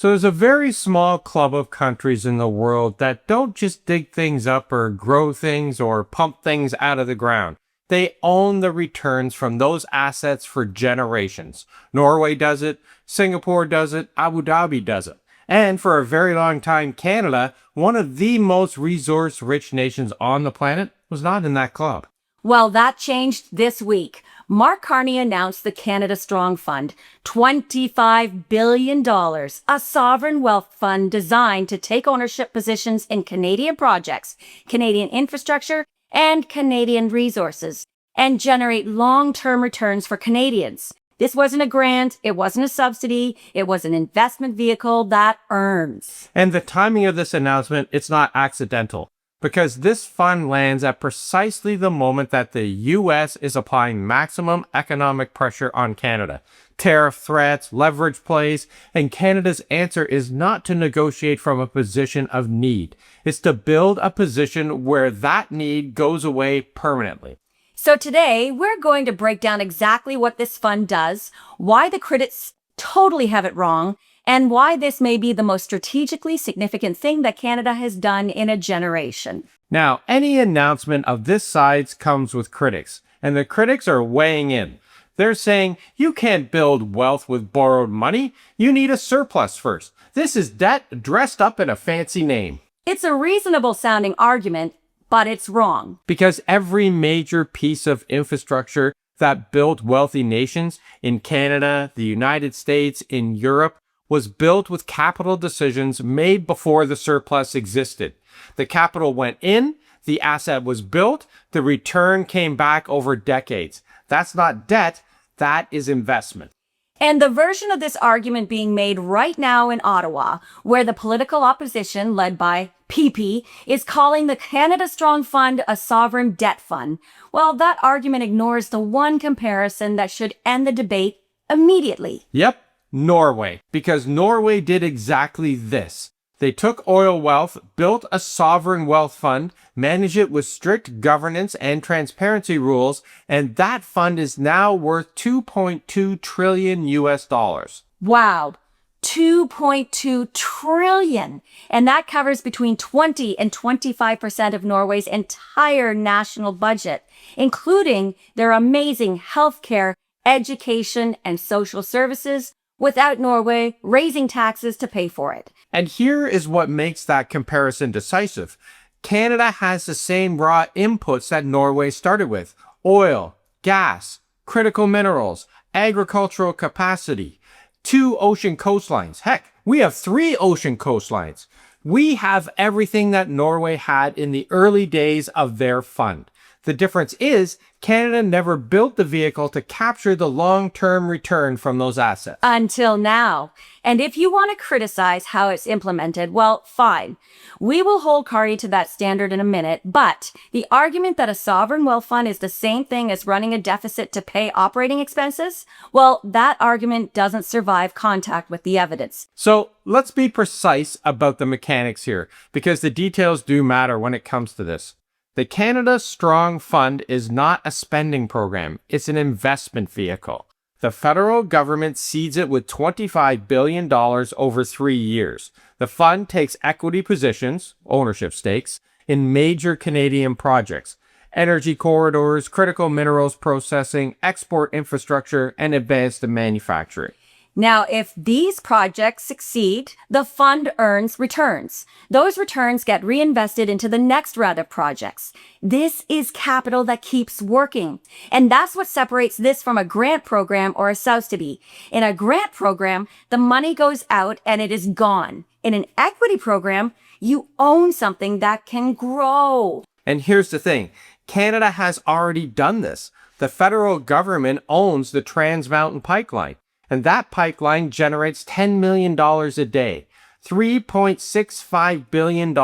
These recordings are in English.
So there's a very small club of countries in the world that don't just dig things up or grow things or pump things out of the ground. They own the returns from those assets for generations. Norway does it, Singapore does it, Abu Dhabi does it. And for a very long time, Canada, one of the most resource-rich nations on the planet, was not in that club. Well, that changed this week. Mark Carney announced the Canada Strong Fund, $25 billion, a sovereign wealth fund designed to take ownership positions in Canadian projects, Canadian infrastructure, and Canadian resources, and generate long-term returns for Canadians. This wasn't a grant, it wasn't a subsidy, it was an investment vehicle that earns. And the timing of this announcement, it's not accidental, because this fund lands at precisely the moment that the US is applying maximum economic pressure on Canada. Tariff threats, leverage plays, and Canada's answer is not to negotiate from a position of need. It's to build a position where that need goes away permanently. So today, we're going to break down exactly what this fund does, why the critics totally have it wrong, and why this may be the most strategically significant thing that Canada has done in a generation. Now, any announcement of this size comes with critics, and the critics are weighing in. They're saying, you can't build wealth with borrowed money. You need a surplus first. This is debt dressed up in a fancy name. It's a reasonable sounding argument, but it's wrong. Because every major piece of infrastructure that built wealthy nations in Canada, the United States, in Europe, was built with capital decisions made before the surplus existed. The capital went in, the asset was built, the return came back over decades. That's not debt, that is investment. And the version of this argument being made right now in Ottawa, where the political opposition, led by PP, is calling the Canada Strong Fund a sovereign debt fund, well, that argument ignores the one comparison that should end the debate immediately. Yep, Norway. Because Norway did exactly this. They took oil wealth, built a sovereign wealth fund, managed it with strict governance and transparency rules, and that fund is now worth $2.2 trillion US. Wow, 2.2 trillion. And that covers between 20 and 25% of Norway's entire national budget, including their amazing healthcare, education, and social services, without Norway raising taxes to pay for it. And here is what makes that comparison decisive. Canada has the same raw inputs that Norway started with: oil, gas, critical minerals, agricultural capacity, 2 ocean coastlines. Heck, we have 3 ocean coastlines. We have everything that Norway had in the early days of their fund. The difference is Canada never built the vehicle to capture the long-term return from those assets. Until now. And if you want to criticize how it's implemented, well, fine. We will hold Carney to that standard in a minute, but the argument that a sovereign wealth fund is the same thing as running a deficit to pay operating expenses, well, that argument doesn't survive contact with the evidence. So let's be precise about the mechanics here, because the details do matter when it comes to this. The Canada Strong Fund is not a spending program, it's an investment vehicle. The federal government seeds it with $25 billion over 3 years. The fund takes equity positions, ownership stakes, in major Canadian projects: energy corridors, critical minerals processing, export infrastructure, and advanced manufacturing. Now, if these projects succeed, the fund earns returns. Those returns get reinvested into the next round of projects. This is capital that keeps working. And that's what separates this from a grant program or a subsidy. In a grant program, the money goes out and it is gone. In an equity program, you own something that can grow. And here's the thing. Canada has already done this. The federal government owns the Trans Mountain Pipeline. And that pipeline generates $10 million a day, $3.65 billion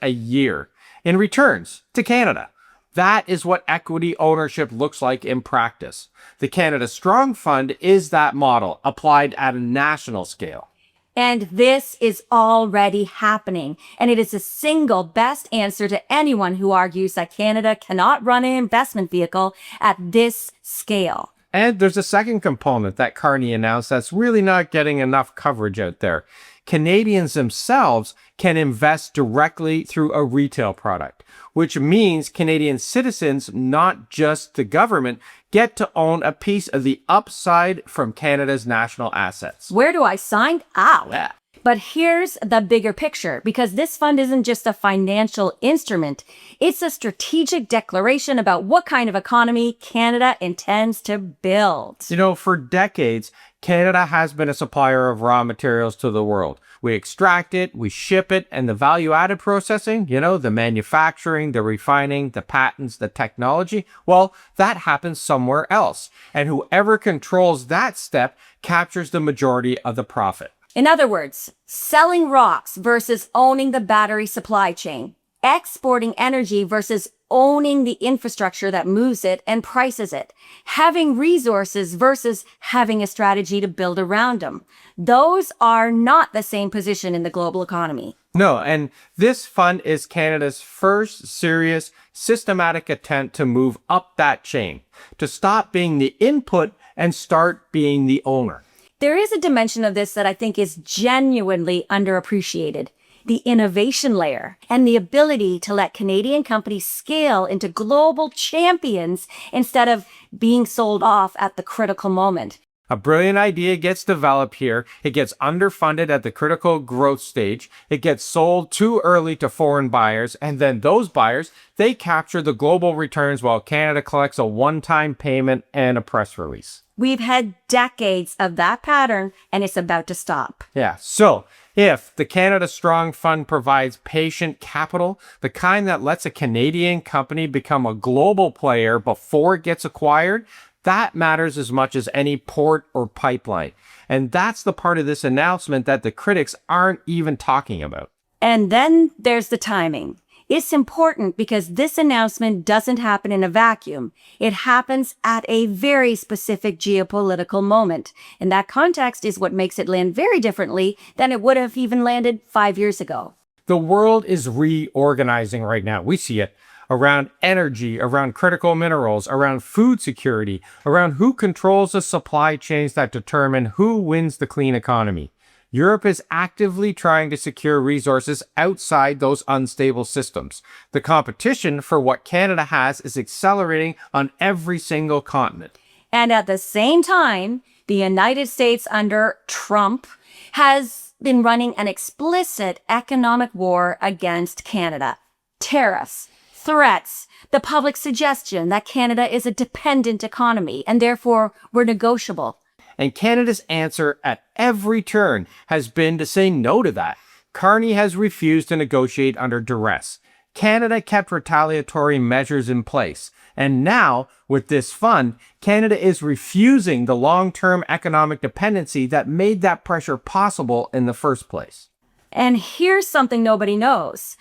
a year in returns to Canada. That is what equity ownership looks like in practice. The Canada Strong Fund is that model applied at a national scale. And this is already happening. And it is the single best answer to anyone who argues that Canada cannot run an investment vehicle at this scale. And there's a second component that Carney announced that's really not getting enough coverage out there. Canadians themselves can invest directly through a retail product, which means Canadian citizens, not just the government, get to own a piece of the upside from Canada's national assets. Where do I sign? Ow. Yeah. But here's the bigger picture, because this fund isn't just a financial instrument. It's a strategic declaration about what kind of economy Canada intends to build. For decades, Canada has been a supplier of raw materials to the world. We extract it, we ship it, and the value-added processing, the manufacturing, the refining, the patents, the technology, well, that happens somewhere else. And whoever controls that step captures the majority of the profit. In other words, selling rocks versus owning the battery supply chain, exporting energy versus owning the infrastructure that moves it and prices it, having resources versus having a strategy to build around them. Those are not the same position in the global economy. No, and this fund is Canada's first serious, systematic attempt to move up that chain, to stop being the input and start being the owner. There is a dimension of this that I think is genuinely underappreciated. The innovation layer and the ability to let Canadian companies scale into global champions instead of being sold off at the critical moment. A brilliant idea gets developed here. It gets underfunded at the critical growth stage. It gets sold too early to foreign buyers. And then those buyers, they capture the global returns while Canada collects a one-time payment and a press release. We've had decades of that pattern, and it's about to stop. Yeah, so if the Canada Strong Fund provides patient capital, the kind that lets a Canadian company become a global player before it gets acquired, that matters as much as any port or pipeline. And that's the part of this announcement that the critics aren't even talking about. And then there's the timing. It's important because this announcement doesn't happen in a vacuum. It happens at a very specific geopolitical moment. And that context is what makes it land very differently than it would have even landed 5 years ago. The world is reorganizing right now. We see it around energy, around critical minerals, around food security, around who controls the supply chains that determine who wins the clean economy. Europe is actively trying to secure resources outside those unstable systems. The competition for what Canada has is accelerating on every single continent. And at the same time, the United States under Trump has been running an explicit economic war against Canada. Tariffs, threats, the public suggestion that Canada is a dependent economy and therefore we're negotiable. And Canada's answer at every turn has been to say no to that. Carney has refused to negotiate under duress. Canada kept retaliatory measures in place. And now, with this fund, Canada is refusing the long-term economic dependency that made that pressure possible in the first place. And here's something nobody knows.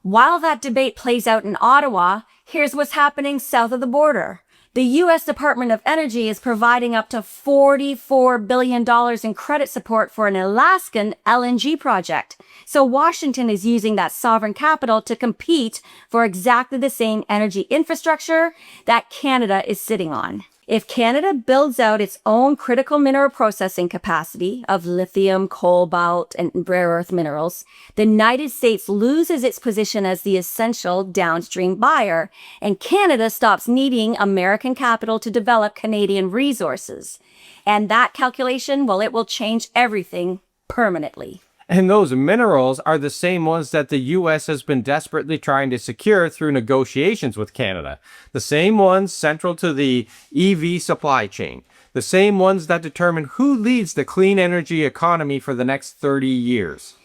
While that debate plays out in Ottawa, here's what's happening south of the border. The U.S. Department of Energy is providing up to $44 billion in credit support for an Alaskan LNG project. So Washington is using that sovereign capital to compete for exactly the same energy infrastructure that Canada is sitting on. If Canada builds out its own critical mineral processing capacity of lithium, cobalt, and rare earth minerals, the United States loses its position as the essential downstream buyer, and Canada stops needing American capital to develop Canadian resources. And that calculation, well, it will change everything permanently. And those minerals are the same ones that the U.S. has been desperately trying to secure through negotiations with Canada. The same ones central to the EV supply chain. The same ones that determine who leads the clean energy economy for the next 30 years.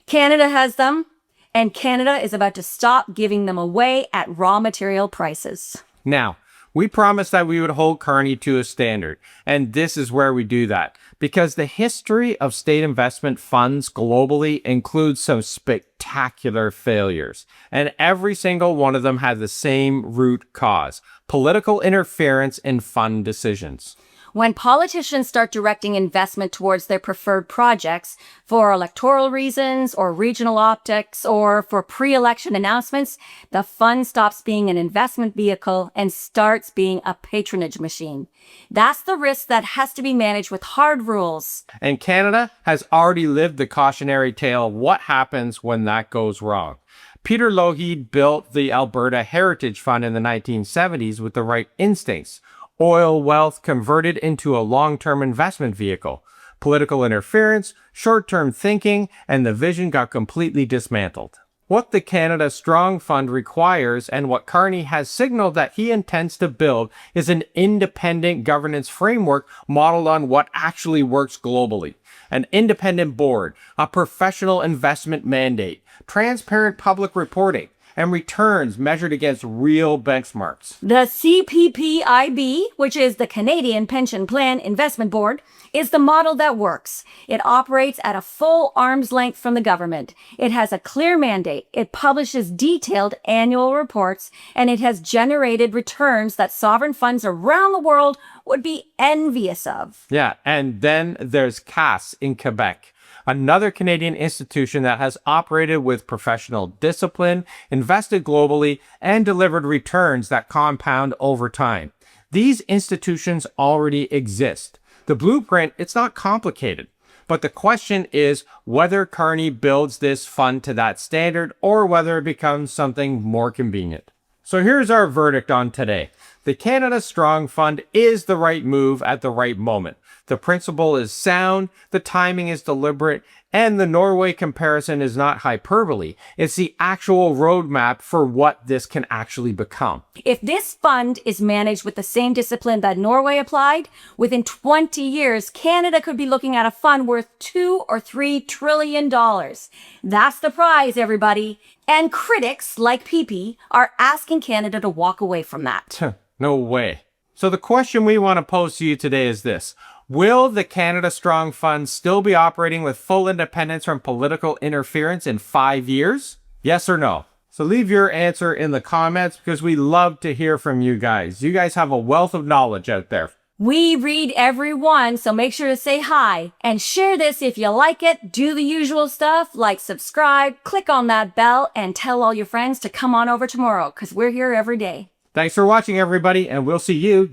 Canada has them, and Canada is about to stop giving them away at raw material prices. Now, we promised that we would hold Carney to a standard, and this is where we do that. Because the history of state investment funds globally includes some spectacular failures, and every single one of them had the same root cause: political interference in fund decisions. When politicians start directing investment towards their preferred projects for electoral reasons or regional optics or for pre-election announcements, the fund stops being an investment vehicle and starts being a patronage machine. That's the risk that has to be managed with hard rules. And Canada has already lived the cautionary tale of what happens when that goes wrong. Peter Lougheed built the Alberta Heritage Fund in the 1970s with the right instincts. Oil wealth converted into a long-term investment vehicle. Political interference, short-term thinking, and the vision got completely dismantled. What the Canada Strong Fund requires and what Carney has signaled that he intends to build is an independent governance framework modeled on what actually works globally. An independent board, a professional investment mandate, transparent public reporting, and returns measured against real benchmarks. The CPPIB, which is the Canadian Pension Plan Investment Board, is the model that works. It operates at a full arm's length from the government. It has a clear mandate. It publishes detailed annual reports, and it has generated returns that sovereign funds around the world would be envious of. Yeah, and then there's CAS in Quebec, another Canadian institution that has operated with professional discipline, invested globally, and delivered returns that compound over time. These institutions already exist. The blueprint, it's not complicated. But the question is whether Carney builds this fund to that standard or whether it becomes something more convenient. So here's our verdict on today. The Canada Strong Fund is the right move at the right moment. The principle is sound, the timing is deliberate, and the Norway comparison is not hyperbole. It's the actual roadmap for what this can actually become. If this fund is managed with the same discipline that Norway applied, within 20 years, Canada could be looking at a fund worth $2 or $3 trillion. That's the prize, everybody. And critics, like PP, are asking Canada to walk away from that. No way. So the question we want to pose to you today is this. Will the Canada Strong Fund still be operating with full independence from political interference in 5 years? Yes or no? So leave your answer in the comments because we love to hear from you guys. You guys have a wealth of knowledge out there. We read every one, so make sure to say hi and share this if you like it. Do the usual stuff like subscribe, click on that bell, and tell all your friends to come on over tomorrow because we're here every day. Thanks for watching, everybody, and we'll see you,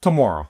tomorrow.